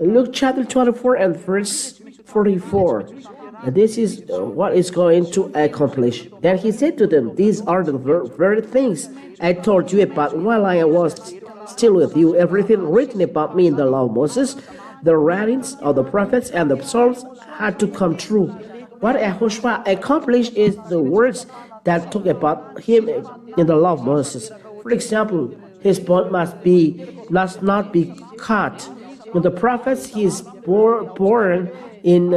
Luke chapter 24 and verse 44. This is what is going to accomplish. Then he said to them, these are the very things I told you about while I was still with you. Everything written about me in the law of Moses, the writings of the prophets, and the Psalms had to come true. What YAHOSHUAH accomplished is the words that talk about him in the law of Moses. For example, his bone must not be cut. In the prophets, he is born in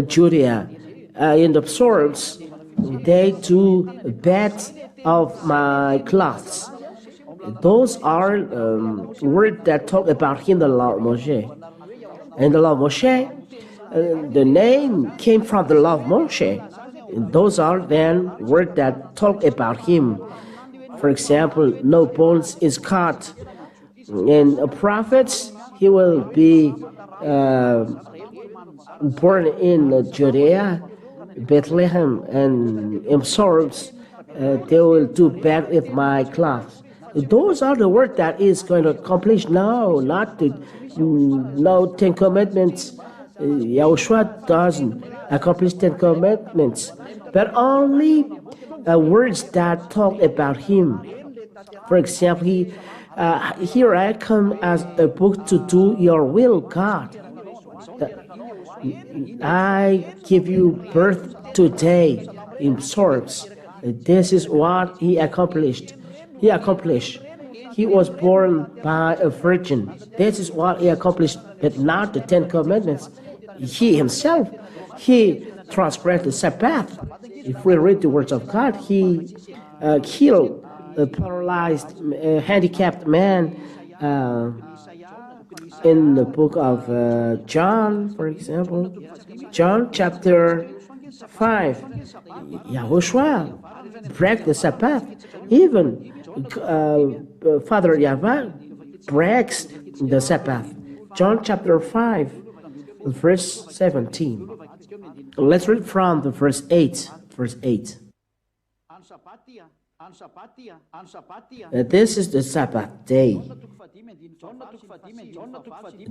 Judea. In the Psalms, they do bed of my cloths. Those are words that talk about him in the law of Moshe. In the law of Moshe, the name came from the law of Moshe. Those are then words that talk about him. For example, no bones is cut. In prophets, he will be born in Judea, Bethlehem, and in Psalms, they will do bed with my cloth. Those are the words that is going to accomplish. No, not the no 10 Commandments. YAHOSHUAH doesn't accomplish 10 Commandments, but only words that talk about him. For example, here I come as a book to do your will, God. I give you birth today in Psalms. This is what he accomplished. He was born by a virgin. This is what he accomplished, but not the 10 Commandments. He himself, he transgressed the Sabbath. If we read the words of God, he healed a paralyzed, handicapped man in the book of John, for example. John chapter 5, YAHOSHUAH break the Sabbath. Even Father YAHVAH breaks the Sabbath. John chapter 5, verse 17. Let's read from the verse 8. Verse 8. This is the Sabbath day.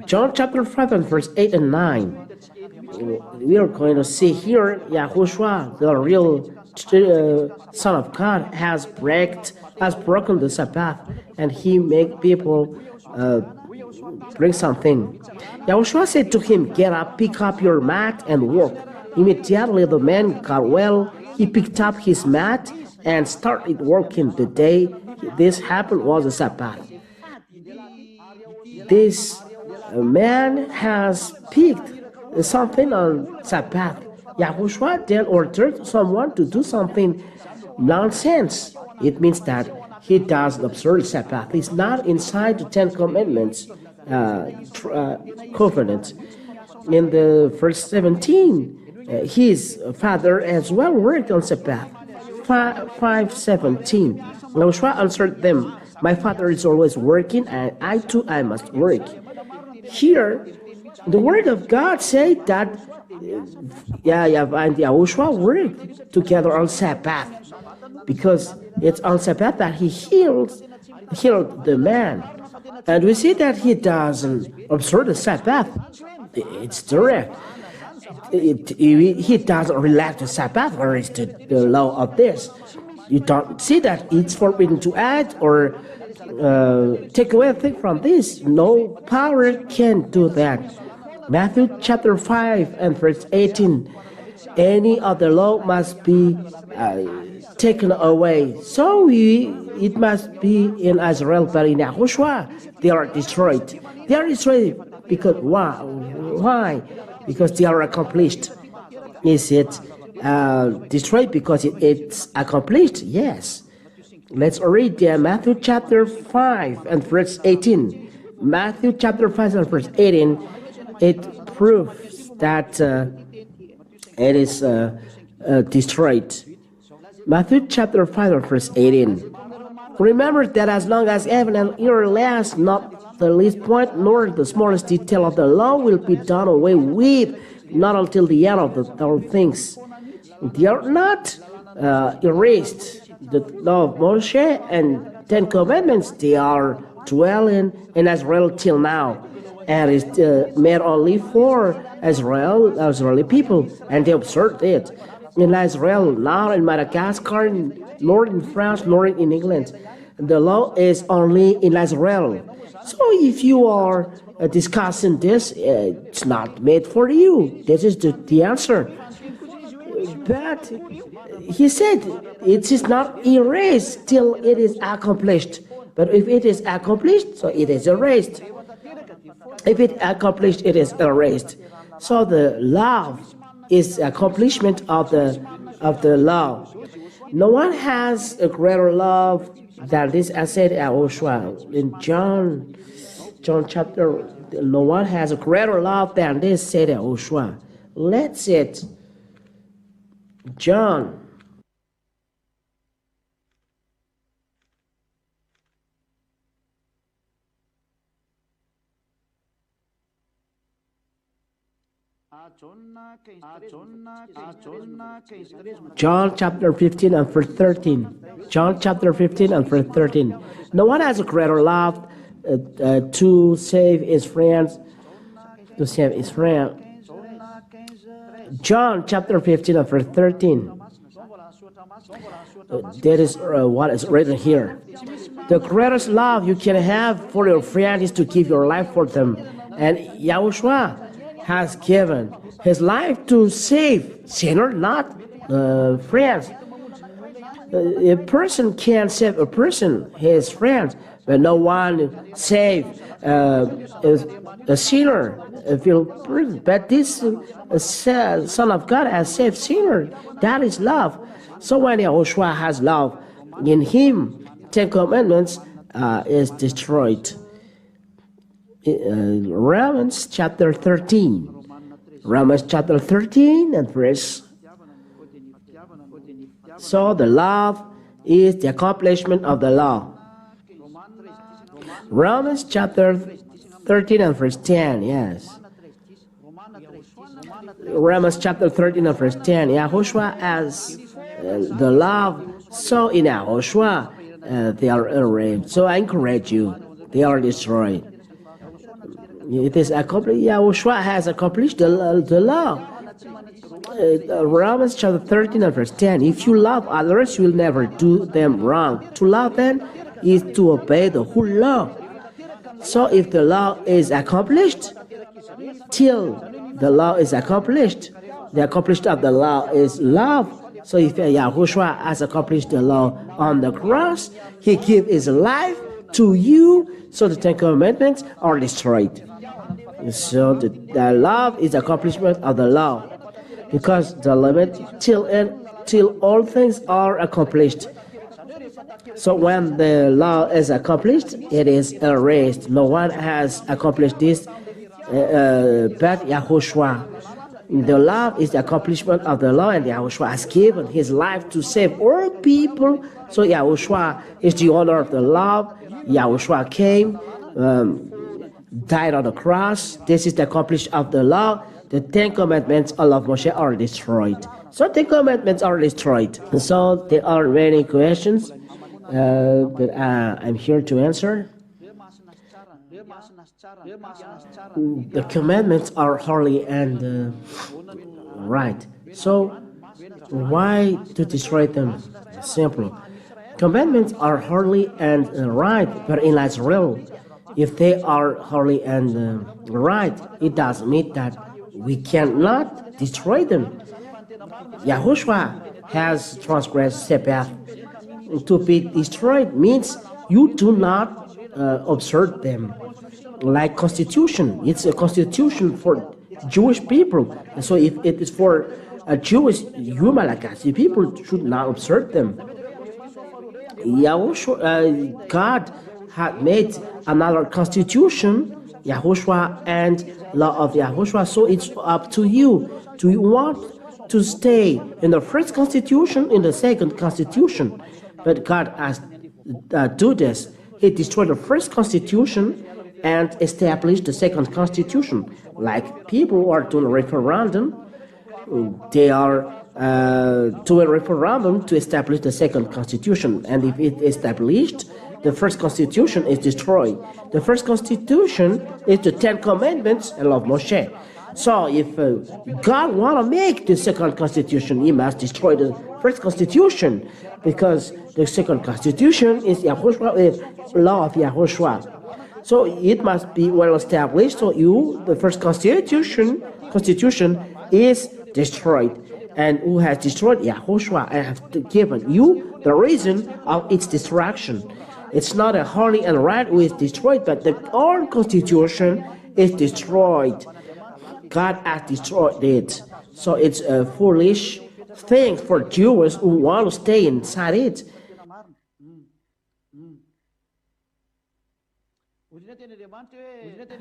John chapter 5 and verse 8 and 9. We are going to see here YAHOSHUAH, the real Son of God, has broken the Sabbath, and he make people bring something. YAHOSHUAH said to him, get up, pick up your mat and walk. Immediately the man got well. He picked up his mat and started working. The day this happened was a Sabbath. This man has picked something on Sabbath. YAHOSHUAH then ordered someone to do something nonsense. It means that he doesn't observe Sabbath. He's not inside the 10 Commandments covenant. In the verse 17, his father as well worked on Sabbath. 5:17. YAHOSHUAH answered them, my father is always working, and I too must work. Here, the word of God said that YAHVAH and YAHOSHUAH worked together on Sabbath, because it's on Sabbath that he healed the man. And we see that he doesn't observe the Sabbath. It's direct. He doesn't relax the Sabbath. Where is the law of this? You don't see that it's forbidden to add or take away a thing from this. No power can do that. Matthew chapter 5 and verse 18. Any other law must be taken away. So it must be in Israel, but in YAHOSHUAH, they are destroyed. They are destroyed because why? Why? Because they are accomplished. Is it destroyed because it's accomplished? Yes. Let's read Matthew chapter 5 and verse 18. Matthew chapter 5 and verse 18. It proves that it is destroyed. Matthew chapter 5 and verse 18. Remember that as long as heaven and earth last, not the least point nor the smallest detail of the law will be done away with, not until the end of all things. They are not erased. The law of Moshe and 10 Commandments, they are dwelling in Israel till now, and is made only for Israeli people, and they observed it in Israel, not in Madagascar, nor in France, nor in England. The law is only in Israel. So if you are discussing this, it's not made for you. This is the answer. But he said it is not erased till it is accomplished. But if it is accomplished, so it is erased. If it accomplished, it is erased. So the love is accomplishment of the law. No one has a greater love than this, as said YAHOSHUAH in John chapter. No one has a greater love than this, said YAHOSHUAH. Let's it. John. John chapter 15 and verse 13. John chapter 15 and verse 13. No one has a greater love to save his friends. To save his friend. John chapter 15 and verse 13. That is what is written here. The greatest love you can have for your friend is to give your life for them. And YAHOSHUAH has given his life to save sinners, not friends. A person can save a person, his friends, but no one save a sinner. But this Son of God has saved sinners. That is love. So when YAHOSHUAH has love in him, 10 Commandments is destroyed. Romans chapter 13. Romans chapter 13 and verse. So the love is the accomplishment of the law. Romans chapter 13 and verse 10, yes. Romans chapter 13 and verse 10. YAHOSHUAH as the love. So in YAHOSHUAH they are erased. So I encourage you, they are destroyed. It is accomplished. YAHOSHUAH has accomplished the law. Romans chapter 13 and verse 10. If you love others, you will never do them wrong. To love them is to obey the whole law. So if the law is accomplished, till the law is accomplished, the accomplishment of the law is love. So if YAHOSHUAH has accomplished the law on the cross, he gave his life to you, so the 10 Commandments are destroyed. So the love is accomplishment of the law, because the limit till all things are accomplished. So when the law is accomplished, it is erased. No one has accomplished this but YAHOSHUAH. The love is the accomplishment of the law, and YAHOSHUAH has given his life to save all people. So YAHOSHUAH is the owner of the love. YAHOSHUAH came, died on the cross. This is the accomplishment of the law. The 10 Commandments of Moshe are destroyed. So 10 Commandments are destroyed. So there are many questions, but I'm here to answer. The commandments are holy and right. So why to destroy them? Simple. Commandments are holy and right, but in Israel, if they are holy and right, it does mean that we cannot destroy them. YAHOSHUAH has transgressed Sabbath. To be destroyed means you do not observe them. Like constitution, it's a constitution for Jewish people. So if it is for Jewish Malagasy people, should not observe them. God had made another constitution, YAHOSHUAH and law of YAHOSHUAH. So it's up to you. Do you want to stay in the first constitution, in the second constitution? But God has do this. He destroyed the first constitution and established the second constitution. Like people who are doing referendum, they are doing referendum to establish the second constitution. And if it is established, the first constitution is destroyed. The first constitution is the 10 Commandments and law of Moshe. So if God want to make the second constitution, he must destroy the first constitution, because the second constitution is Yahushua, law of Yahushua. So it must be well established. So the first constitution is destroyed. And who has destroyed? Yahushua. I have given you the reason of its destruction. It's not a holy and right who is destroyed, but the old constitution is destroyed. God has destroyed it. So it's a foolish thing for Jews who want to stay inside it.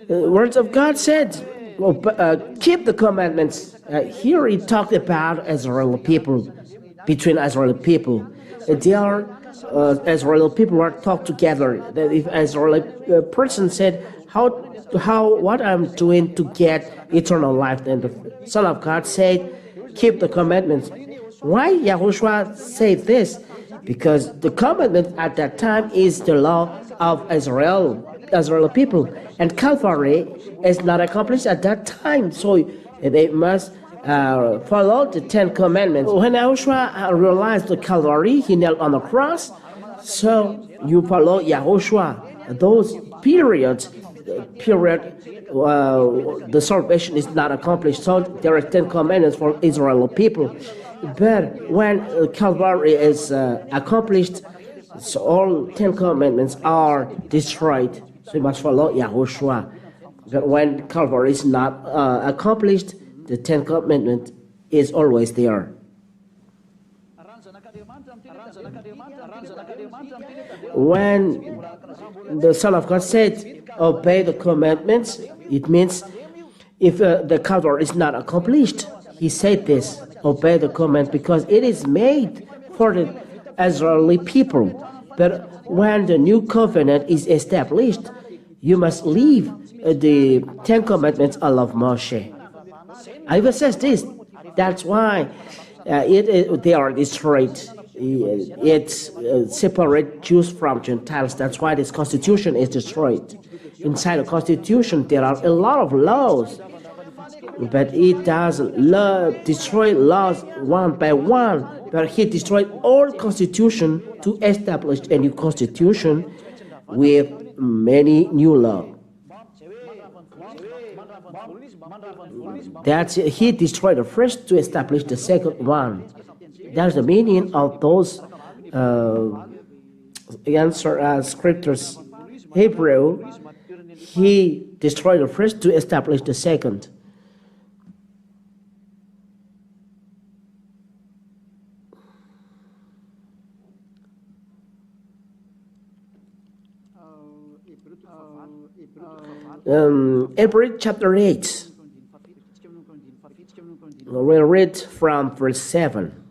The words of God said, keep the commandments. Here he talked about Israeli people, between Israeli people. They are Israeli people are talked together. That if Israeli person said, what I'm doing to get eternal life, then the Son of God said, keep the commandments. Why Yahushua said this? Because the commandment at that time is the law of Israeli people, and Calvary is not accomplished at that time, so they must follow the 10 Commandments. When Yahushua realized the Calvary, he knelt on the cross, so you follow Yahushua. Those periods, the salvation is not accomplished, so there are 10 Commandments for Israeli people. But when Calvary is accomplished, so all 10 Commandments are destroyed. So you must follow Yahushua. But when Calvary is not accomplished, the 10 Commandments is always there. When the Son of God said, obey the commandments, it means if the Calvary is not accomplished, he said this, obey the command, because it is made for the Israeli people. But when the new covenant is established, you must leave the 10 Commandments of Moshe. I says this, that's why they are destroyed. It separates Jews from Gentiles. That's why this constitution is destroyed. Inside the constitution, there are a lot of laws, but it doesn't destroy laws one by one, but he destroyed all constitution to establish a new constitution with many new laws. He destroyed the first to establish the second one. That's the meaning of those scriptures. Hebrew, he destroyed the first to establish the second. Hebrew chapter 8. We'll read from verse 7.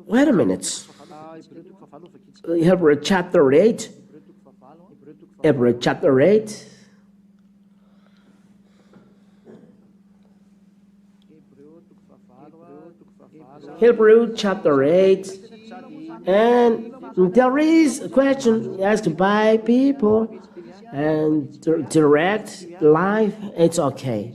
Wait a minute. Hebrew chapter 8. Hebrew chapter 8. Hebrew chapter 8. And there is a question asked by people, and direct life, it's okay.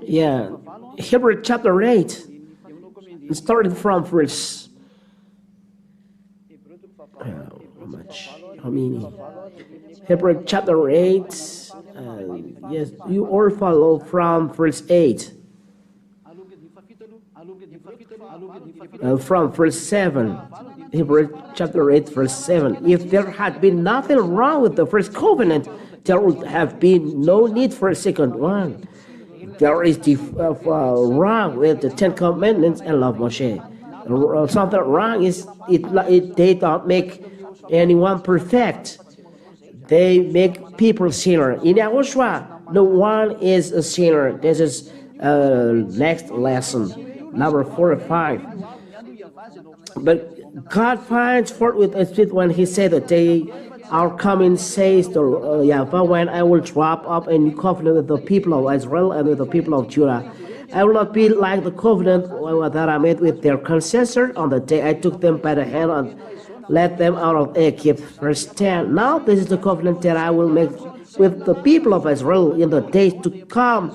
Yeah, Hebrew chapter 8, starting from verse, how many? Hebrew chapter 8, yes, you all follow from verse 8. From verse 7, Hebrew chapter 8, verse 7. If there had been nothing wrong with the first covenant, there would have been no need for a second one. There is wrong with the 10 Commandments and law of Moshe. Something wrong is they don't make anyone perfect. They make people sinner. In Yahushua, no one is a sinner. This is next lesson, number 4 or 5. But God finds fault with us when He said, "The day are coming, says the YAHVAH, when I will drop up a new covenant with the people of Israel and with the people of Judah. I will not be like the covenant that I made with their ancestors on the day I took them by the hand and led them out of Egypt." Verse 10. Now this is the covenant that I will make with the people of Israel in the days to come.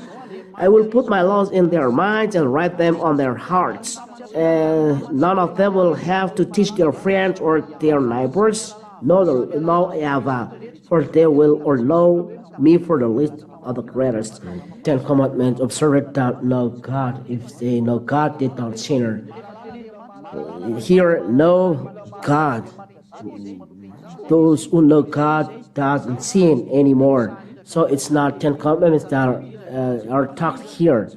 I will put my laws in their minds and write them on their hearts. None of them will have to teach their friends or their neighbors, no YAHVAH, for they will or know me for the least of the greatest. 10 Commandments: observe it, thou know God. If they know God, they don't sin. Here, know God. Those who know God doesn't sin anymore. So it's not 10 Commandments that are talked here.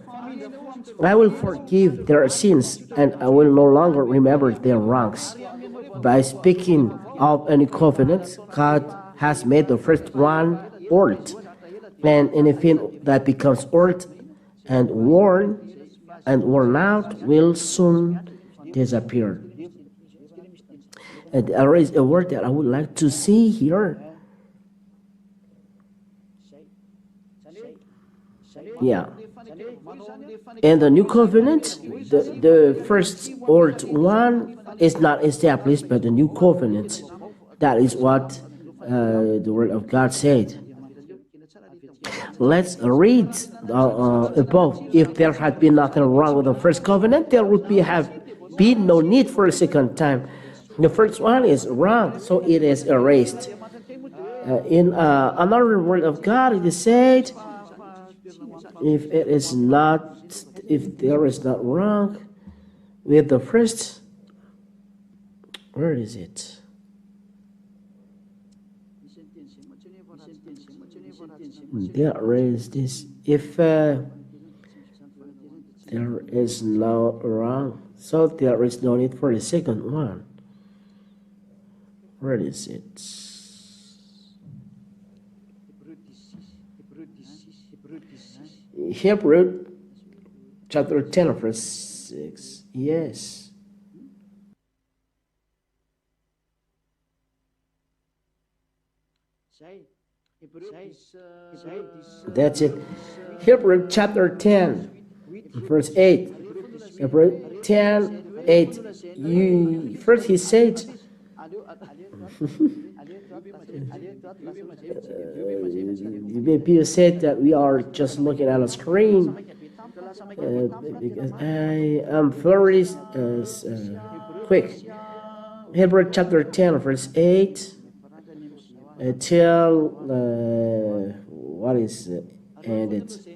I will forgive their sins, and I will no longer remember their wrongs. By speaking of any covenant, God has made the first one old, and anything that becomes old and worn out will soon disappear. And there is a word that I would like to see here. Yeah. In the new covenant, the first old one is not established, but the new covenant. That is what the word of God said. Let's read above. If there had been nothing wrong with the first covenant, there would have been no need for a second time. The first one is wrong, so it is erased. In another word of God, it is said, if there is not wrong with the first, where is it? There is this. If there is no wrong, so there is no need for the second one. Where is it? Hebrew chapter 10 verse 6. Yes. That's it. Hebrew chapter 10 verse 8. Hebrew 10 8. First he said, Peter said that we are just looking at a screen because I am very quick. Hebrew chapter 10 verse 8 till what is it? And it's,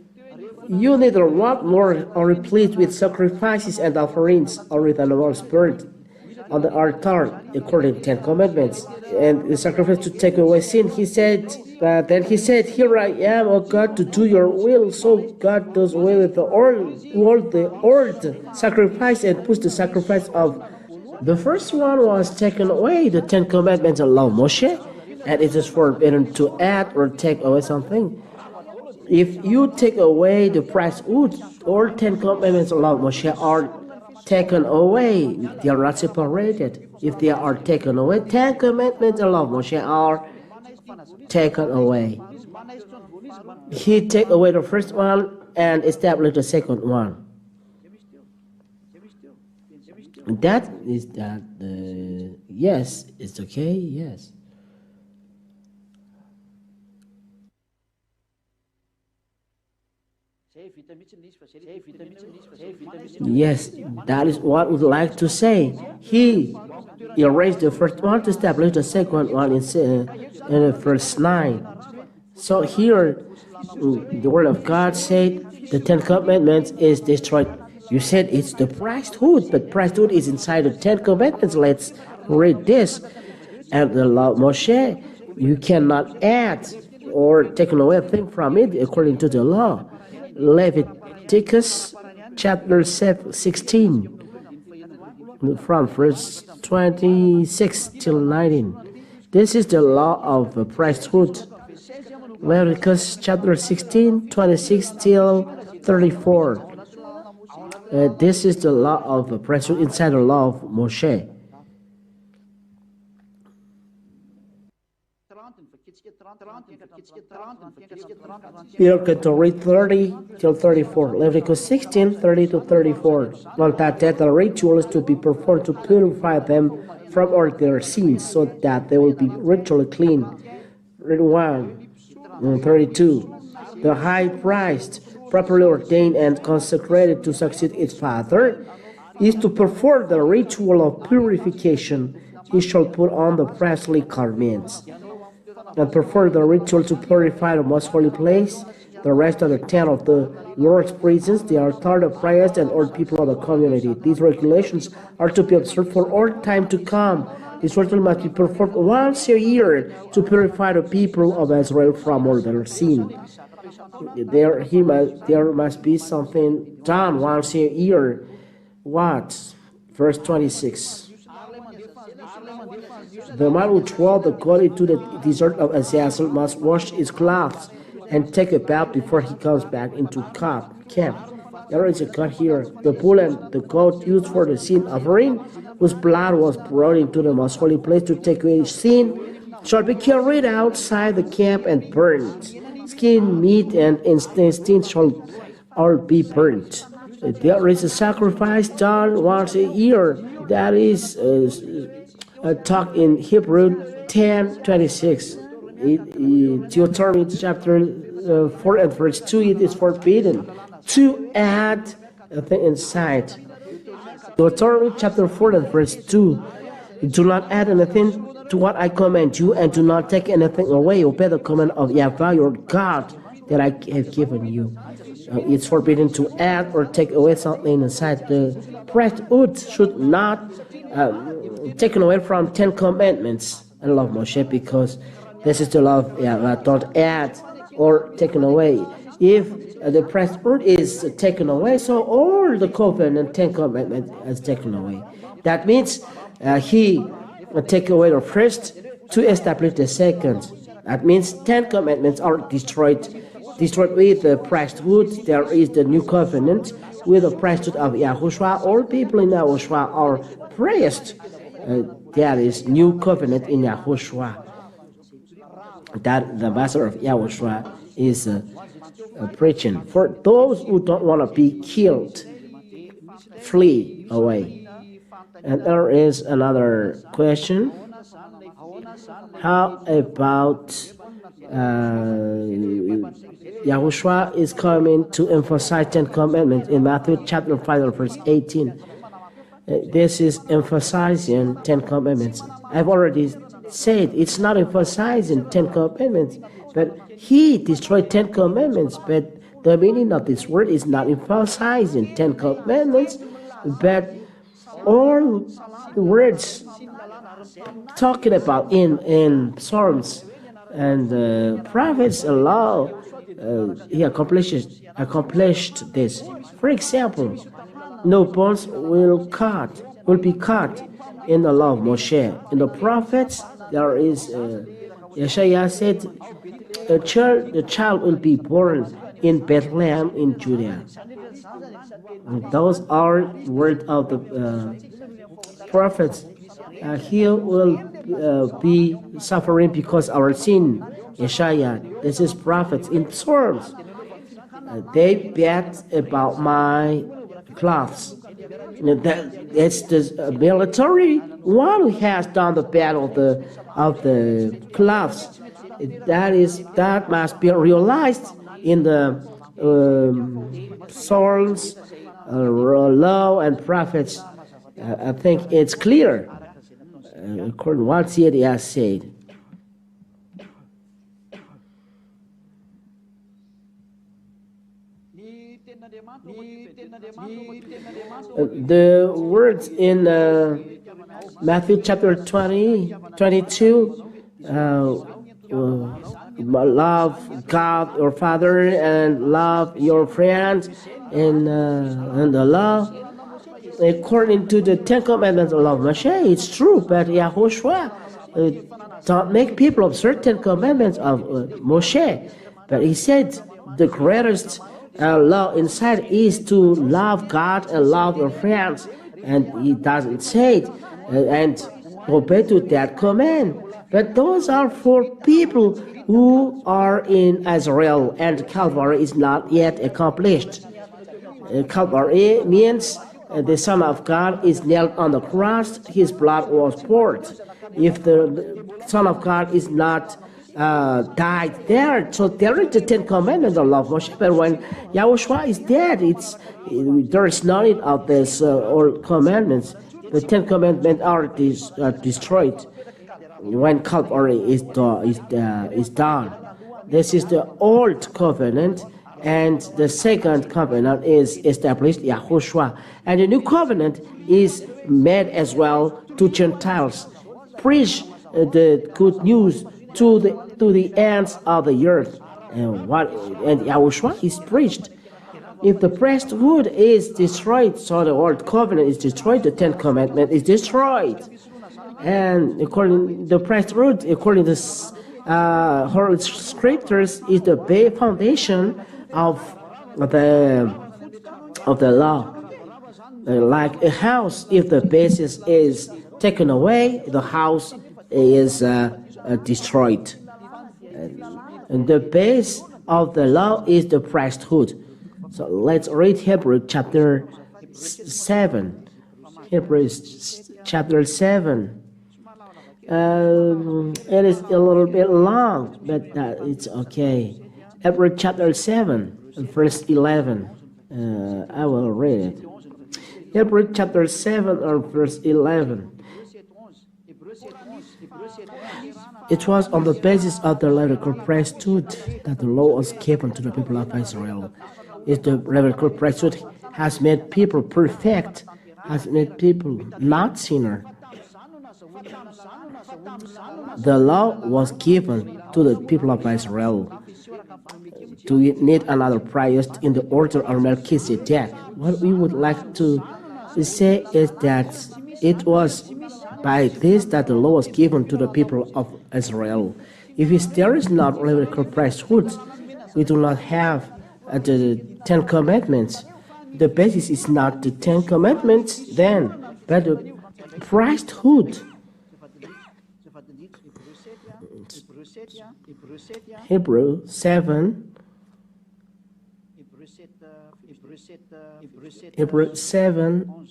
you neither want nor are pleased with sacrifices and offerings or with animal spirit on the altar according to 10 commandments and the sacrifice to take away sin. He said, then he said, here I am, O God, to do your will. So God does away with the old sacrifice and puts the sacrifice of the first one was taken away. The 10 commandments allow Moshe, and it is forbidden to add or take away something. If you take away the priesthood, all 10 commandments allow Moshe are taken away. They are not separated. If they are taken away, 10 commandments allow Moshe are taken away. He take away the first one and establish the second one. That is that. Yes, it's okay. Yes. Yes, that is what we would like to say. He erased the first one to establish the second one in verse 9. So here, the word of God said the 10 commandments is destroyed. You said it's the priesthood, but priesthood is inside the 10 commandments. Let's read this. And the law of Moshe, you cannot add or take away a thing from it according to the law. Leviticus chapter 16 from verse 26 till 19. This is the law of the priesthood. Leviticus chapter 16, 26 till 34. This is the law of the priesthood inside the law of Moshe. We are going to read 30 till 34. Leviticus 16, 30 to 34. On that day, the ritual is to be performed to purify them from all their sins, so that they will be ritually clean. Read 1, 32. The high priest, properly ordained and consecrated to succeed its father, is to perform the ritual of purification. He shall put on the priestly garments and perform the ritual to purify the most holy place. The rest of the 10 of the Lord's presence, they are taught of priests and all people of the community. These regulations are to be observed for all time to come. This ritual must be performed once a year to purify the people of Israel from all their sin. There must be something done once a year. What? Verse 26. The man who dwells according to the desert of Azazel must wash his clothes and take a bath before he comes back into camp. There is a cut here. The bull and the goat used for the sin offering, whose blood was brought into the most holy place to take away sin, shall be carried outside the camp and burned. Skin, meat, and intestines shall all be burnt. There is a sacrifice done once a year. That is talk in Hebrew 10:26. Deuteronomy chapter 4 and verse 2, it is forbidden to add a thing inside. Deuteronomy chapter 4 and verse 2. Do not add anything to what I command you, and do not take anything away. Obey the command of YAHVAH your God that I have given you. It's forbidden to add or take away something inside. The priesthood should not taken away from 10 commandments. I love Moshe because this is the law of YAHVAH. Don't add or taken away. If the priesthood is taken away, so all the covenant 10 commandments is taken away. That means he take away the first to establish the second. That means 10 commandments are destroyed with the priesthood. There is the new covenant with the priesthood of Yahushua. All people in Yahushua are priests. There is new covenant in Yahushua. That the master of Yahushua is preaching. For those who don't want to be killed, flee away. And there is another question. How about Yahushua is coming to emphasize 10 commandments in Matthew chapter 5 verse 18. This is emphasizing 10 commandments. I've already said it's not emphasizing 10 commandments, but he destroyed 10 commandments. But the meaning of this word is not emphasizing 10 commandments, but all the words talking about in Psalms and prophets and law, he accomplished this. For example, no bones will be cut in the law of Moshe. In the prophets, there is Yeshaya said, the child will be born in Bethlehem in Judea. And those are words of the prophets. He will be suffering because our sin. Yeshaya, this is prophets in Psalms. They bet about my cloths. It's the military one who has done the battle of the cloths. That must be realized in the Psalms, law, and prophets. I think it's clear according to what he has said. The words in Matthew chapter 22, love God your Father and love your friends, and the law according to the 10 commandments of Moshe. It's true, but Yahushua don't make people observe 10 commandments of Moshe, but he said the greatest law inside is to love God and love your friends, and he doesn't say it and obey to that command. But those are for people who are in Israel, and Calvary is not yet accomplished. Calvary means the Son of God is nailed on the cross, his blood was poured. If the Son of God is not died there, so there is the Ten Commandments of love Moshe. But when Yahushua is dead, there is no need of this old commandments. The Ten Commandments are destroyed when Calvary is done. This is the old covenant, and the second covenant is established, Yahushua. And the new covenant is made as well to Gentiles. Preach the good news to the ends of the earth. And Yahushua is preached. If the priesthood is destroyed, so the old covenant is destroyed, the Ten Commandments is destroyed. And according to the priesthood, according to Holy Scriptures, is the foundation of the law. Like a house, if the basis is taken away, the house is destroyed. And the base of the law is the priesthood. So let's read Hebrews chapter 7. Hebrews chapter 7. It is a little bit long, but it's okay. Hebrews chapter 7, verse 11. I will read it. Hebrews chapter 7, verse 11. It was on the basis of the Levitical priesthood that the law was given to the people of Israel. If the Levitical priesthood has made people perfect, has made people not sinner. The law was given to the people of Israel. Do we need another priest in the order of Melchizedek? What we would like to say is that it was by this that the law was given to the people of Israel. If there is not Levitical priesthood, we do not have the Ten Commandments. The basis is not the Ten Commandments then, but the priesthood. Hebrews 7. Hebrews 7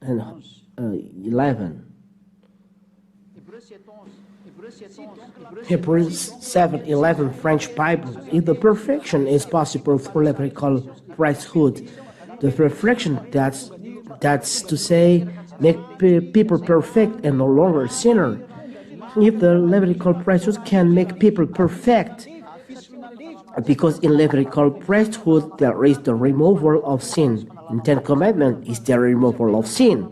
and 11. Hebrews 7:11 French Bible. If the perfection is possible through Levitical priesthood, the perfection that's to say make people perfect and no longer sinner. If the Levitical priesthood can make people perfect, because in Levitical priesthood there is the removal of sin. In Ten Commandments is the removal of sin.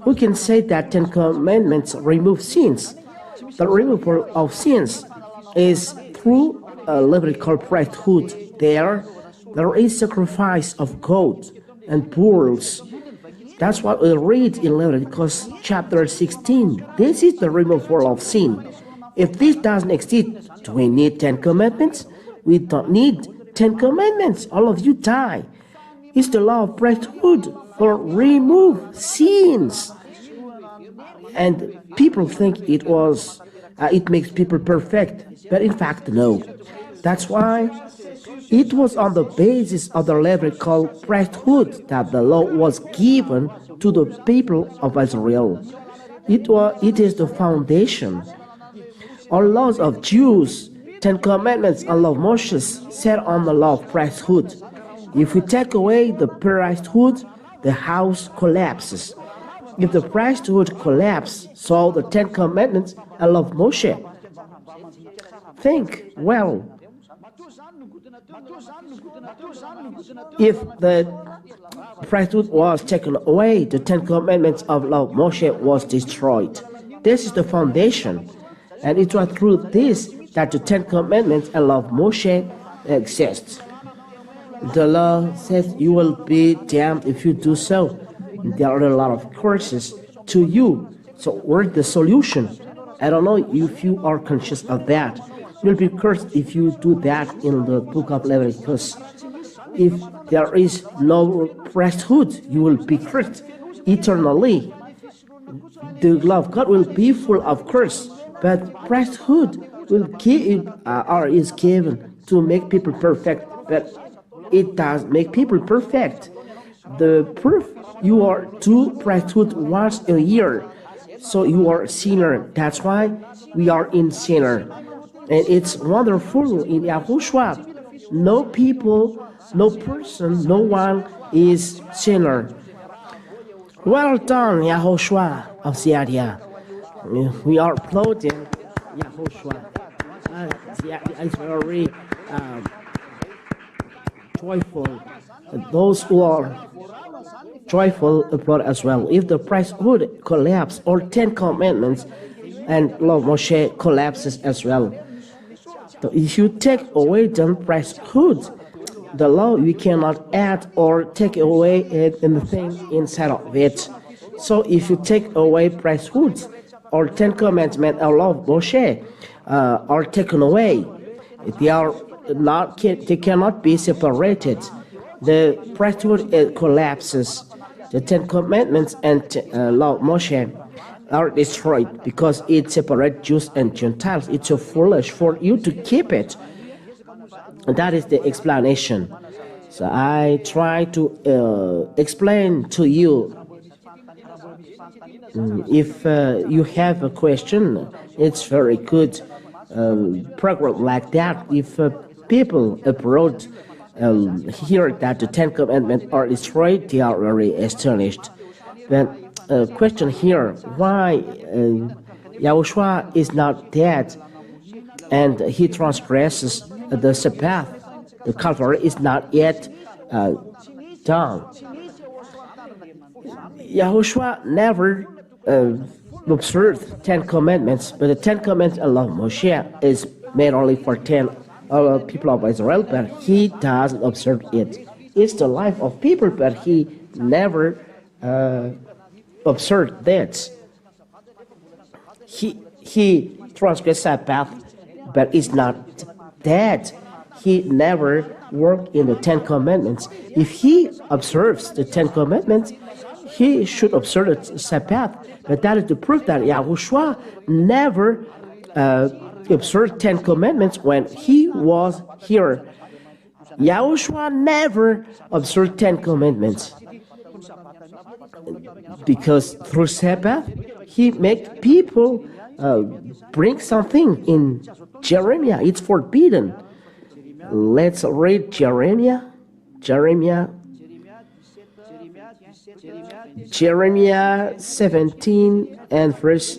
Who can say that Ten Commandments remove sins? The removal of sins is through Levitical priesthood. There is sacrifice of goat and bulls. That's what we read in Leviticus chapter 16. This is the removal of sin. If this doesn't exist, do we need 10 commandments? We don't need 10 commandments. All of you die. It's the law of priesthood for remove sins. And people think it makes people perfect, but in fact, no. That's why it was on the basis of the Levitical priesthood that the law was given to the people of Israel. It is the foundation. All laws of Jews, 10 commandments, and law of Moses set on the law of priesthood. If we take away the priesthood, the house collapses. If the priesthood collapses, so the 10 commandments and law of Moshe. Think well. If the priesthood was taken away, the 10 commandments of law of Moshe was destroyed. This is the foundation, and it was through this that the 10 commandments and law of Moshe exist. The law says you will be damned if you do so. There are a lot of curses to you. So where's the solution? I don't know if you are conscious of that. You'll be cursed if you do that in the book of Leviticus. If there is no priesthood, you will be cursed eternally. The law of God will be full of curse, But priesthood will give or is given to make people perfect, but it does make people perfect. The proof, you are to priesthood once a year, so you are a sinner. That's why we are in sinner. And it's wonderful in Yahushua. No people, no person, no one is sinner. Well done, Yahushua of Ziadia. We are applauding Yahushua. Ziadia is very joyful. Those who are joyful applaud as well. If the priesthood collapse, or 10 commandments and law of Moshe collapses as well. So if you take away the priesthood, the law, we cannot add or take away anything inside of it. So if you take away priesthood, or 10 commandments or law of Moshe are taken away, they cannot be separated. The priesthood collapses. The 10 commandments and law of Moshe are destroyed because it separates Jews and Gentiles. It's so foolish for you to keep it. And that is the explanation. So I try to explain to you. If you have a question, it's very good program like that. If people abroad hear that the 10 commandments are destroyed, they are very astonished. But question here, why Yahushua is not dead and he transgresses the Sabbath? The Calvary is not yet done. Yahushua never observed 10 commandments, but the 10 commandments of Moshe is made only for 10 people of Israel, but he doesn't observe it. It's the life of people, but he never observed that. He transgressed Sabbath, but is not dead. He never worked in the 10 commandments. If he observes the 10 commandments, he should observe the Sabbath. But that is the proof that Yahushua never observed 10 commandments when he was here. Yahushua never observed 10 commandments. Because through Sabbath, he made people bring something in Jeremiah. It's forbidden. Let's read Jeremiah 17 and verse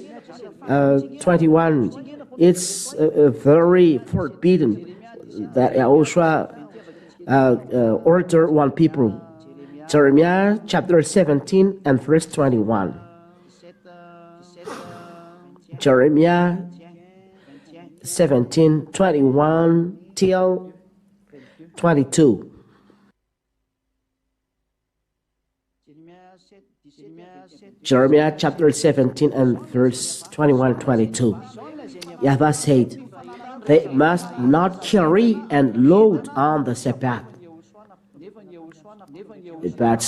21. It's very forbidden that Yahushua order one people. Jeremiah chapter 17 and verse 21. Jeremiah 17, 21 till 22. Jeremiah chapter 17 and verse 21, 22. YAHVAH said, they must not carry and load on the Sabbath. But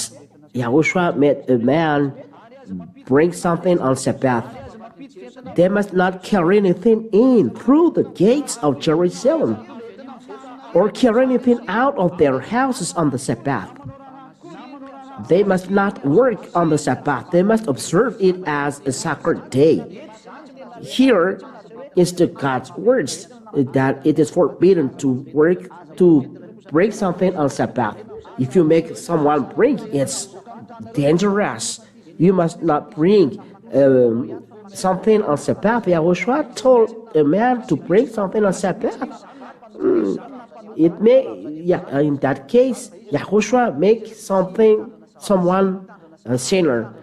Yahushua made a man bring something on Sabbath. They must not carry anything in through the gates of Jerusalem, or carry anything out of their houses on the Sabbath. They must not work on the Sabbath. They must observe it as a sacred day. Here is the God's words that it is forbidden to work, to break something on Sabbath. If you make someone bring, it's dangerous. You must not bring something on Sabbath. Yahushua told a man to bring something on Sabbath. It may, in that case, Yahushua make someone a sinner.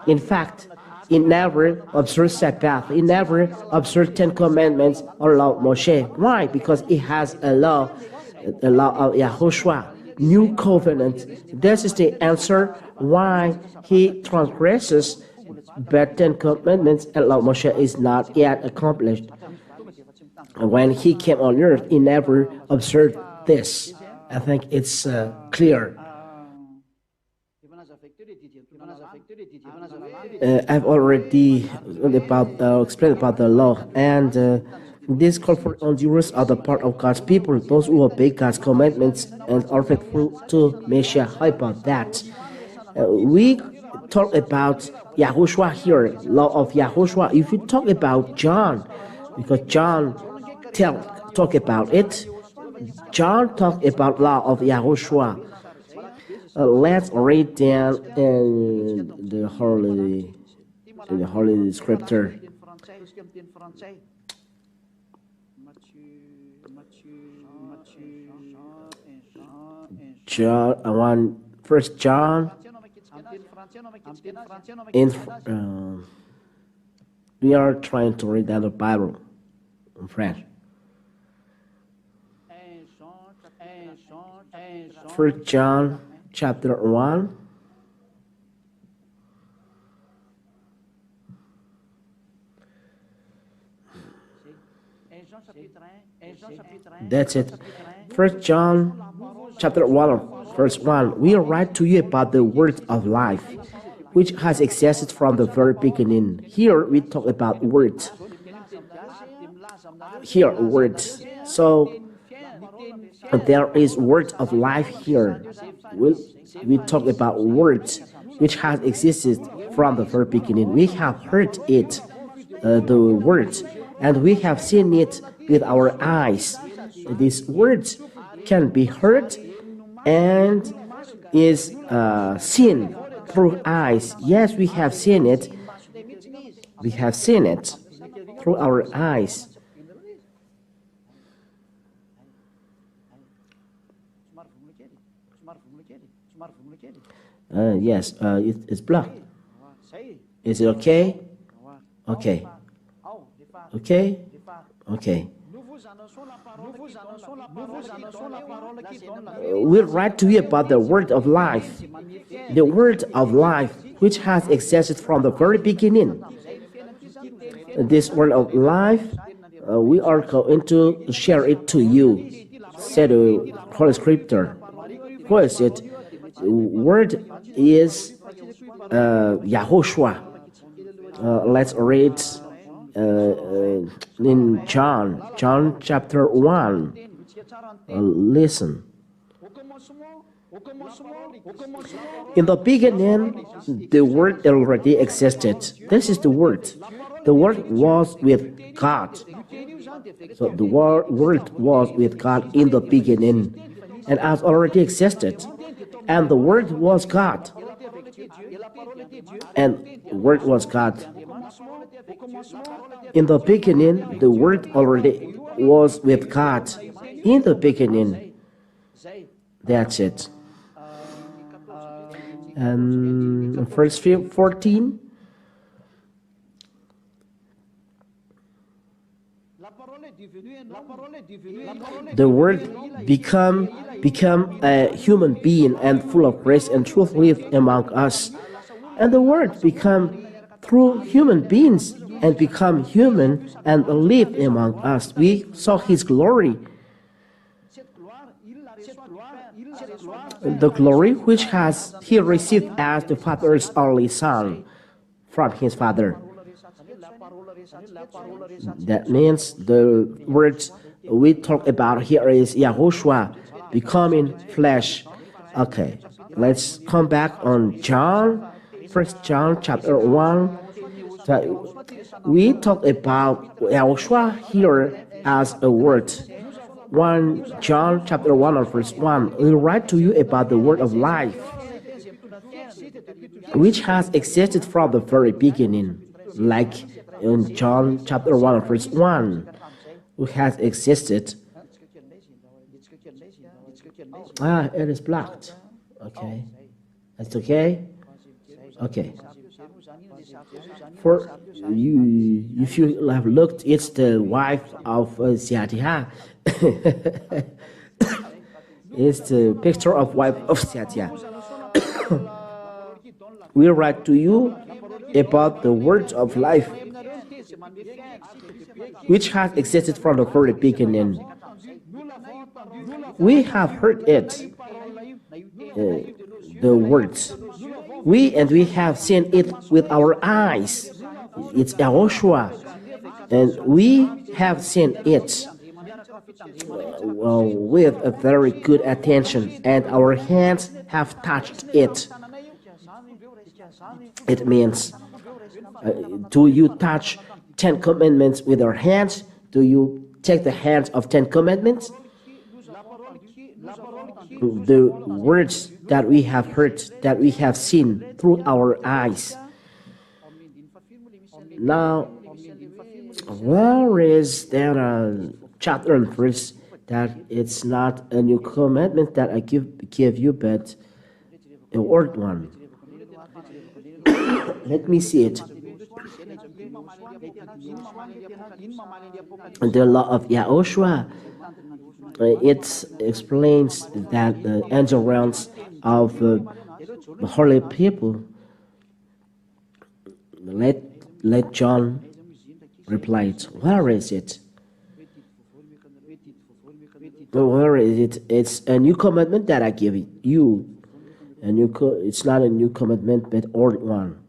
In fact, he never observed Sabbath. He never observed 10 commandments or law of Moshe. Why? Because he has a law, the law of Yahushua, new covenant. This is the answer why he transgresses, but 10 commandments and law of Moshe is not yet accomplished. When he came on earth, he never observed this. I think it's clear. I've already explained about the law, and this call for endurance are the part of God's people, those who obey God's commandments and are faithful to Messiah. How about that? We talk about Yahushua here, law of Yahushua. If you talk about John, because John talk about it, John talked about law of Yahushua. Let's read down in the holy scripture. First John. We are trying to read the Bible in French. First John chapter 1. That's it. First John chapter 1, verse 1. We write to you about the word of life, which has existed from the very beginning. Here we talk about words. Here, words. So there is word of life here. We talk about words which has existed from the very beginning. We have heard it, the words, and we have seen it with our eyes. These words can be heard and is seen through eyes. Yes, we have seen it. We have seen it through our eyes. Yes, it's blocked. Is it okay? Okay. Okay? Okay. We write to you about the word of life. The word of life which has existed from the very beginning. This word of life, we are going to share it to you, said the Holy Scripture. What is it? The word is Yahushua. Let's read in John chapter 1. Listen. In the beginning, the word already existed. This is the word. The word was with God. So the word was with God in the beginning and has already existed. And the word was God. And the word was God. In the beginning, the word already was with God. In the beginning. That's it. And verse 14. The word become a human being and full of grace and truth lived among us. And the word become through human beings and become human and lived among us. We saw his glory. The glory which he received as the Father's only Son from his Father. That means the words we talk about here is Yahushua becoming flesh. Okay, let's come back on John, 1 John chapter 1. We talk about Yahushua here as a word. 1 John chapter 1 verse 1. We write to you about the word of life, which has existed from the very beginning, like in John chapter 1 verse 1, who has existed. It is blocked. Okay. That's okay? Okay. For you, if you have looked, it's the wife of Ziatia. It's the picture of wife of Ziatia. We write to you about the words of life, which has existed from the very beginning. We have heard it, the words. We have seen it with our eyes. It's Yahushua, and we have seen it with a very good attention, and our hands have touched it. It means, do you touch 10 commandments with your hands? Do you take the hands of 10 commandments? The words that we have heard, that we have seen through our eyes. Now, where is there a chapter and verse that it's not a new commandment that I give you, but a old one? Let me see it. The law of Yahushua. It explains that the angel realms of the holy people. Let John reply, where is it? Where is it? It's a new commandment that I give you. It's not a new commandment, but old one.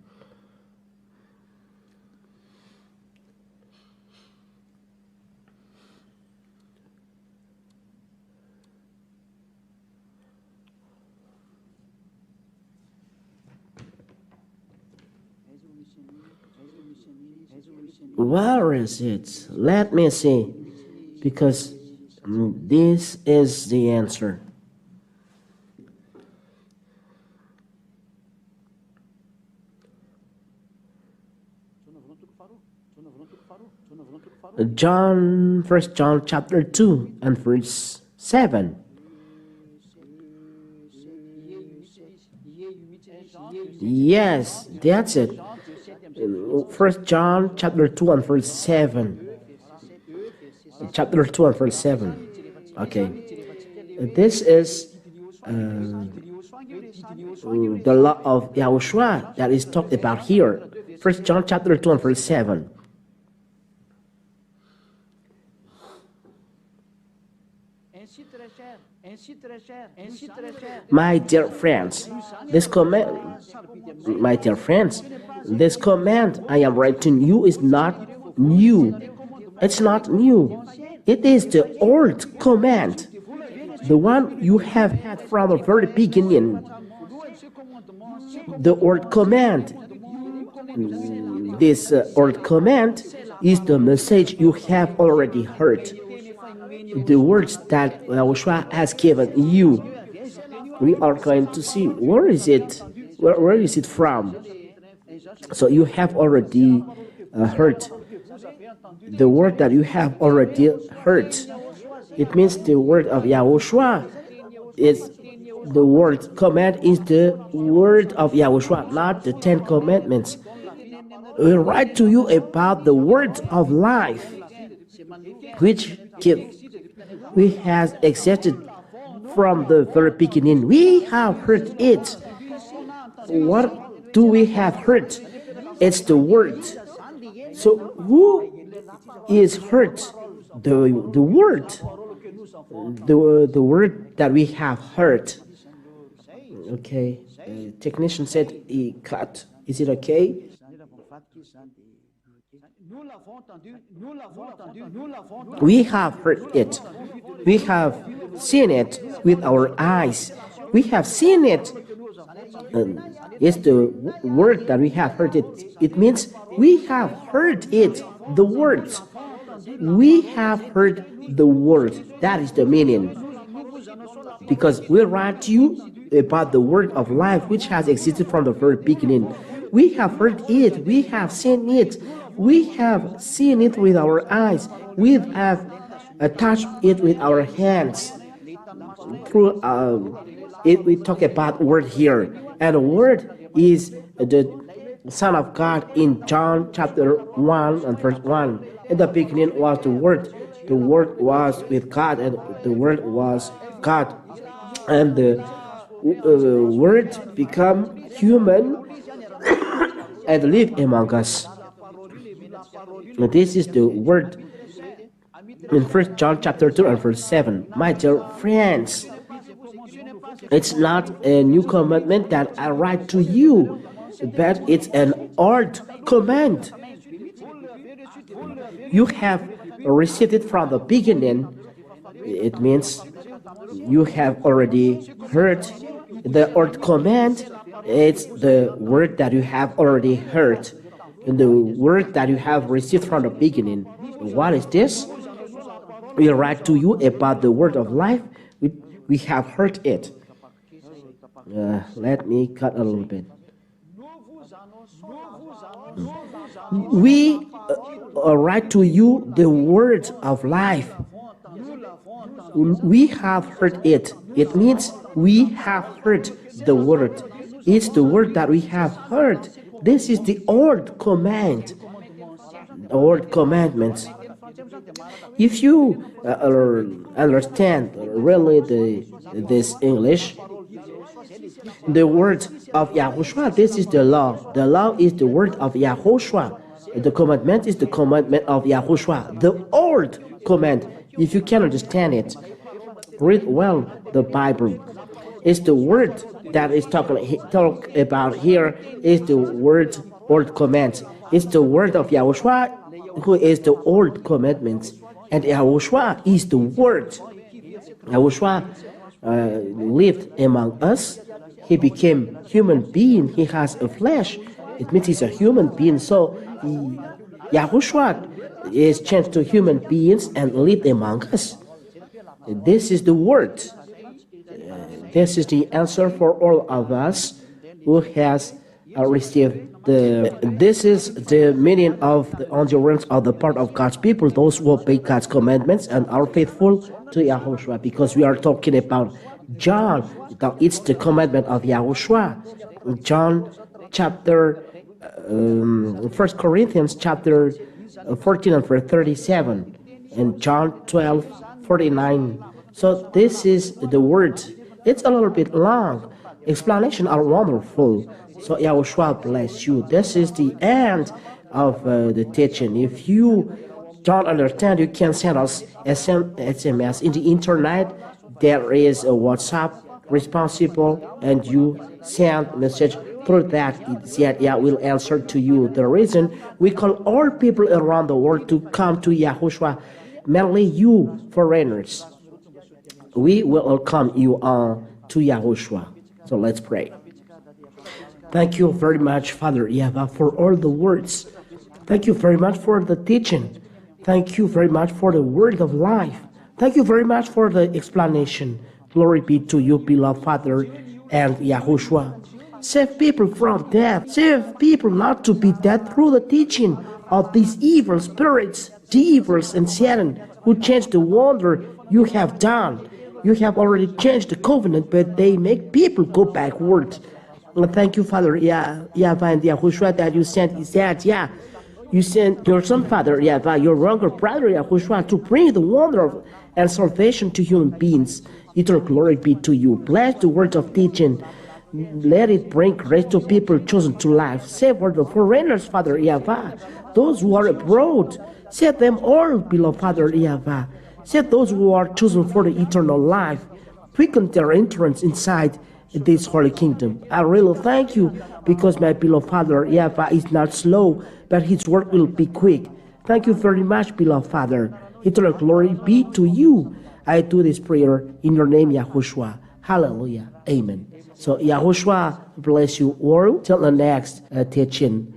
Where is it? Let me see, because this is the answer. First John chapter 2 and verse 7. Yes, that's it. First John chapter 2 and verse 7. Chapter 2 and verse 7. Okay. This is the law of Yahushua that is talked about here. First John chapter 2 and verse 7. My dear friends, this command I am writing you is not new. It's not new. It is the old command, the one you have had from the very beginning. The old command. This old command is the message you have already heard. The words that Yahushua has given you. We are going to see where is it? Where is it from? So you have already heard the word that you have already heard. It means the word of Yahushua is the word command is the word of Yahushua, not the 10 commandments. We write to you about the word of life, which we have accepted from the very beginning. We have heard it. What do we have heard? It's the word. So who is heard? The word. The word that we have heard. Okay. The technician said he cut. Is it okay? We have heard it. We have seen it with our eyes. We have seen it. It's the word that we have heard it. It means we have heard it. The words. We have heard the word. That is the meaning. Because we write to you about the word of life which has existed from the very beginning. We have heard it. We have seen it. We have seen it with our eyes. We have touched it with our hands. Through it, we talk about word here, and the word is the Son of God in John chapter 1 and verse 1. In the beginning was the Word. The Word was with God, and the Word was God. And the Word become human and live among us. This is the word in 1 John chapter 2 and verse 7. My dear friends, It's not a new commandment that I write to you, but it's an old command. You have received it from the beginning. It means you have already heard the old command. It's the word that you have already heard, and the word that you have received from the beginning. What is this? We write to you about the word of life. We have heard it. Let me cut a little bit. We write to you the word of life. We have heard it. It means we have heard the word. It's the word that we have heard. This is the old command, old commandments. If you understand really this English, the word of Yahushua, this is the law. The law is the word of Yahushua. The commandment is the commandment of Yahushua. The old command, if you can understand it, read well the Bible. It's the word that is talk about here is the word old command. It's the word of Yahushua, who is the old commandments, and Yahushua is the word. Yahushua lived among us. He became human being. He has a flesh. It means he's a human being. So Yahushua is changed to human beings and lived among us. This is the word. This is the answer for all of us who has received the. This is the meaning of the endurance of the part of God's people, those who obey God's commandments and are faithful to Yahushua. Because we are talking about John, it's the commandment of Yahushua. John chapter 1 Corinthians chapter 14 and verse 37, and John 12:49. So this is the word. It's a little bit long. Explanations are wonderful. So Yahushua bless you. This is the end of the teaching. If you don't understand, you can send us SMS in the internet. There is a WhatsApp responsible, and you send message through that. It will answer to you. The reason we call all people around the world to come to Yahushua, mainly you foreigners. We will welcome you on to Yahushua. So let's pray. Thank you very much, Father YAHVAH, for all the words. Thank you very much for the teaching. Thank you very much for the word of life. Thank you very much for the explanation. Glory be to you, beloved Father and Yahushua. Save people from death. Save people not to be dead through the teaching of these evil spirits, devils and Satan, who changed the wonder you have done. You have already changed the covenant, but they make people go backward. And thank you, Father YAHVAH and Yahushua, that you sent you sent your son, Father YAHVAH, your younger brother Yahushua, to bring the wonder of and salvation to human beings. Eternal glory be to you. Bless the word of teaching. Let it bring grace to people chosen to life. Save all the foreigners, Father YAHVAH. Those who are abroad, save them all, beloved Father YAHVAH. Save those who are chosen for the eternal life. Quicken their entrance inside this holy kingdom. I really thank you, because my beloved Father YAHVAH is not slow, but his work will be quick. Thank you very much, beloved Father. Eternal glory be to you. I do this prayer in your name, Yahushua. Hallelujah. Amen. So Yahushua bless you all till the next teaching.